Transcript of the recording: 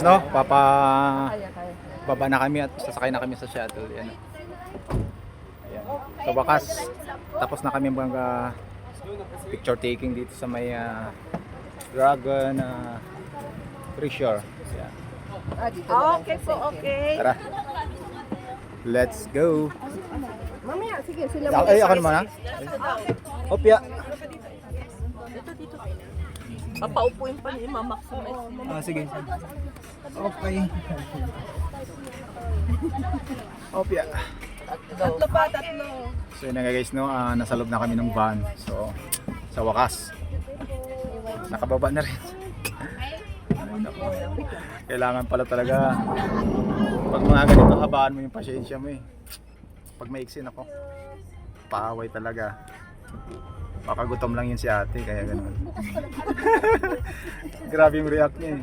No, baba na kami at sasakay na kami sa shuttle. Yan. Ayan. Sa wakas, tapos na kami mga picture taking dito sa may Dragon Treasure. Ayan. Okay po, okay. Tara. Let's go. Mamaya, sige, sila Ay, ako naman ha. Opya. Papaupuin pa ni Mama Maximize. Sige. Okay. Opya. Tatlo pa, tatlo. So yun nga guys, no, nasa loob na kami ng van. So sa wakas nakababa na rin. Ay, naku. Kailangan pala talaga pag mga ganito habaan mo yung pasyensya mo eh. Pag maiksin ako, paaway talaga. Baka gutom lang yun si ate, kaya gano'n. Grabe yung react niya eh.